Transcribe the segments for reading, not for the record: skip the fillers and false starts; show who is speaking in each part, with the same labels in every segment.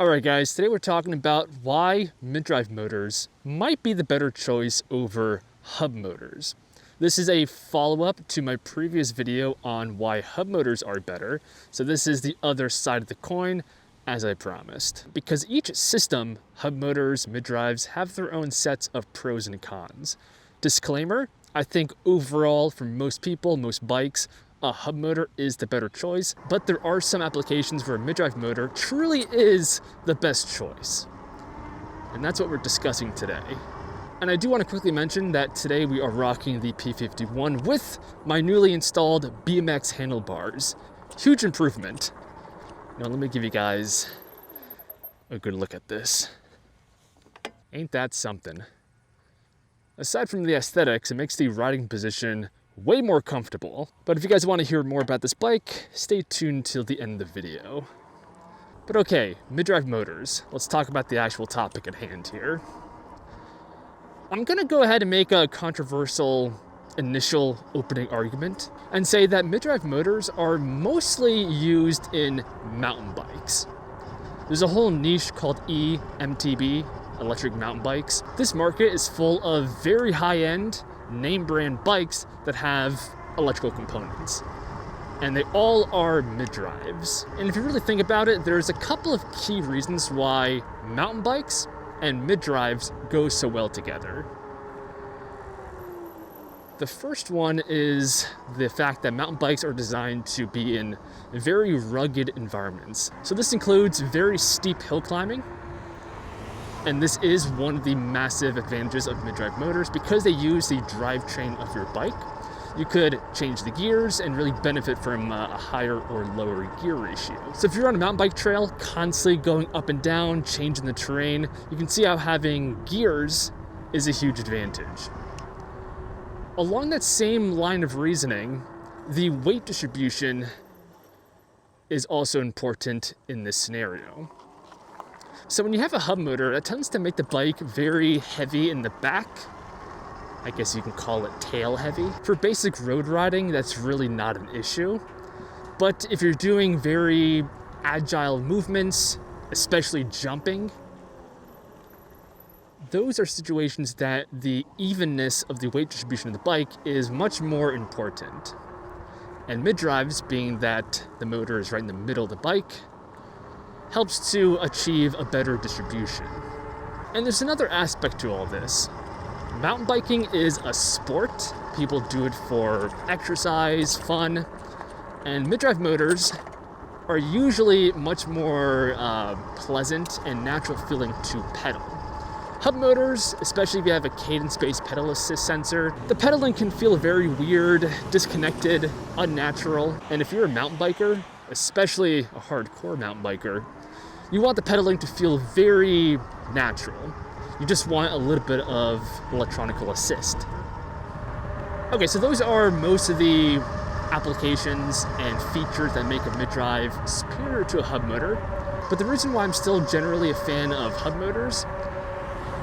Speaker 1: Alright guys, today we're talking about why mid-drive motors might be the better choice over hub motors. This is a follow-up to my previous video on why hub motors are better. So this is the other side of the coin, as I promised. Because each system, hub motors, mid-drives, have their own sets of pros and cons. Disclaimer, I think overall for most people, most bikes, a hub motor is the better choice, but there are some applications where a mid-drive motor truly is the best choice. And that's what we're discussing today. And I do want to quickly mention that today we are rocking the P51 with my newly installed BMX handlebars. Huge improvement. Now let me give you guys a good look at this. Ain't that something? Aside from the aesthetics, it makes the riding position way more comfortable. But if you guys want to hear more about this bike, stay tuned till the end of the video. But okay, mid-drive motors. Let's talk about the actual topic at hand here. I'm gonna go ahead and make a controversial initial opening argument and say that mid-drive motors are mostly used in mountain bikes. There's a whole niche called eMTB, electric mountain bikes. This market is full of very high-end, name brand bikes that have electrical components. And they all are mid-drives. And if you really think about it, there's a couple of key reasons why mountain bikes and mid-drives go so well together. The first one is the fact that mountain bikes are designed to be in very rugged environments. So this includes very steep hill climbing. And this is one of the massive advantages of mid-drive motors because they use the drivetrain of your bike. You could change the gears and really benefit from a higher or lower gear ratio. So if you're on a mountain bike trail, constantly going up and down, changing the terrain, you can see how having gears is a huge advantage. Along that same line of reasoning, the weight distribution is also important in this scenario. So when you have a hub motor, it tends to make the bike very heavy in the back. I guess you can call it tail heavy. For basic road riding, that's really not an issue. But if you're doing very agile movements, especially jumping, those are situations that the evenness of the weight distribution of the bike is much more important. And mid-drives, being that the motor is right in the middle of the bike, helps to achieve a better distribution. And there's another aspect to all this. Mountain biking is a sport. People do it for exercise, fun, and mid-drive motors are usually much more pleasant and natural feeling to pedal. Hub motors, especially if you have a cadence-based pedal assist sensor, the pedaling can feel very weird, disconnected, unnatural, and if you're a mountain biker, especially a hardcore mountain biker, you want the pedaling to feel very natural. You just want a little bit of electronical assist. Okay, so those are most of the applications and features that make a mid-drive superior to a hub motor. But the reason why I'm still generally a fan of hub motors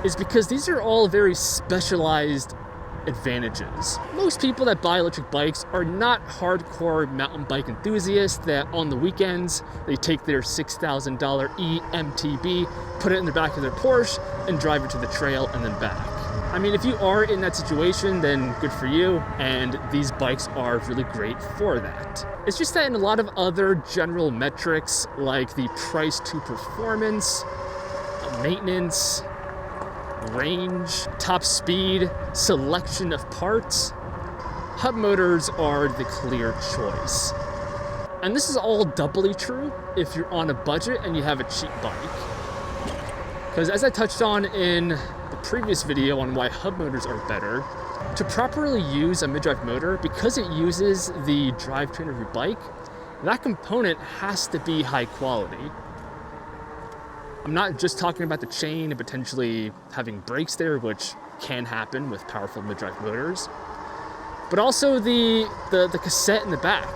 Speaker 1: is because these are all very specialized advantages. Most people that buy electric bikes are not hardcore mountain bike enthusiasts that on the weekends they take their $6,000 eMTB, put it in the back of their Porsche, and drive it to the trail and then back. I mean, if you are in that situation, then good for you, and these bikes are really great for that. It's just that in a lot of other general metrics like the price to performance, maintenance, range, top speed, selection of parts, hub motors are the clear choice. And this is all doubly true if you're on a budget and you have a cheap bike. Because as I touched on in the previous video on why hub motors are better, to properly use a mid-drive motor, because it uses the drivetrain of your bike, that component has to be high quality. I'm not just talking about the chain and potentially having brakes there, which can happen with powerful mid-drive motors, but also the cassette in the back.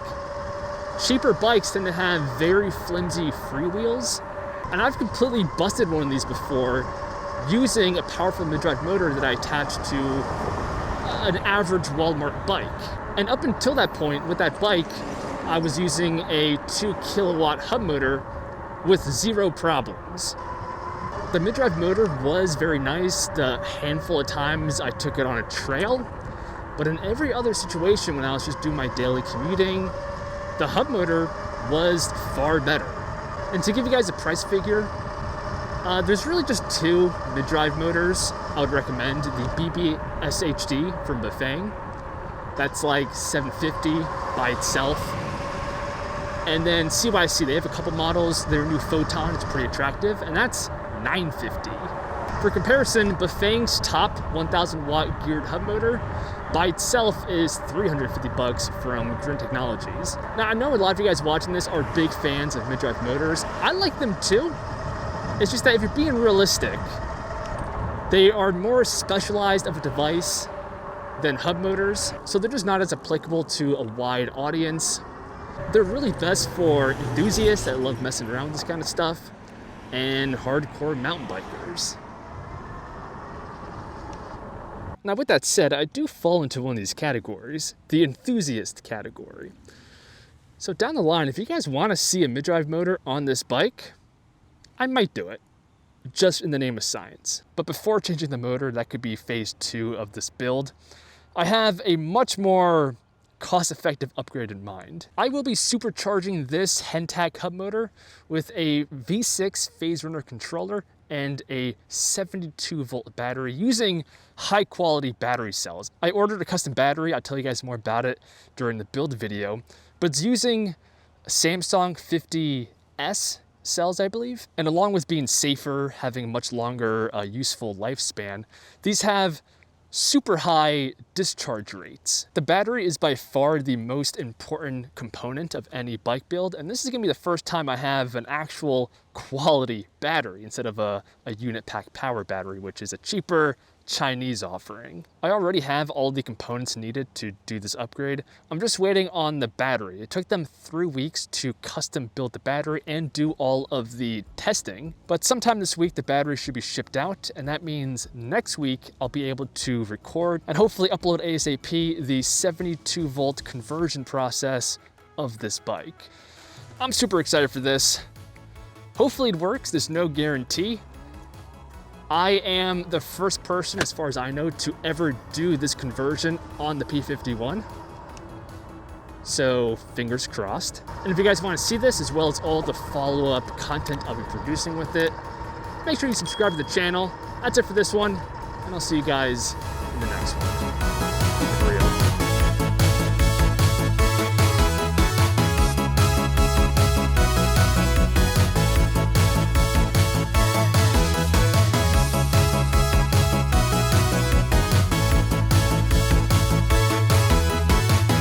Speaker 1: Cheaper bikes tend to have very flimsy freewheels, and I've completely busted one of these before using a powerful mid-drive motor that I attached to an average Walmart bike. And up until that point with that bike, I was using a 2 kilowatt hub motor with zero problems. The mid-drive motor was very nice the handful of times I took it on a trail, but in every other situation when I was just doing my daily commuting, the hub motor was far better. And to give you guys a price figure, there's really just two mid-drive motors I would recommend. The BBSHD from Bafang, that's like $750 by itself. And then CYC, they have a couple models. Their new Photon is pretty attractive, and that's $950. For comparison, Bafang's top 1,000 watt geared hub motor by itself is $350 from Grin Technologies. Now, I know a lot of you guys watching this are big fans of mid-drive motors. I like them too. It's just that if you're being realistic, they are more specialized of a device than hub motors, so they're just not as applicable to a wide audience. They're really best for enthusiasts that love messing around with this kind of stuff and hardcore mountain bikers. Now, with that said, I do fall into one of these categories, the enthusiast category. So down the line, if you guys want to see a mid-drive motor on this bike, I might do it, just in the name of science. But before changing the motor, that could be phase 2 of this build, I have a much more cost-effective upgrade in mind. I will be supercharging this Hentak hub motor with a V6 phase runner controller and a 72 volt battery using high quality battery cells. I ordered a custom battery. I'll tell you guys more about it during the build video, but it's using Samsung 50S cells, I believe. And along with being safer, having a much longer useful lifespan, these have super high discharge rates. The battery is by far the most important component of any bike build, and this is gonna be the first time I have an actual quality battery instead of a unit pack power battery, which is a cheaper Chinese offering. I already have all the components needed to do this upgrade. I'm just waiting on the battery. It took them 3 weeks to custom build the battery and do all of the testing, but sometime this week the battery should be shipped out, and that means next week I'll be able to record and hopefully upload ASAP the 72 volt conversion process of this bike. I'm super excited for this. Hopefully it works. There's no guarantee. I am the first person, as far as I know, to ever do this conversion on the P51. So fingers crossed. And if you guys want to see this, as well as all the follow-up content I'll be producing with it, make sure you subscribe to the channel. That's it for this one, and I'll see you guys in the next one.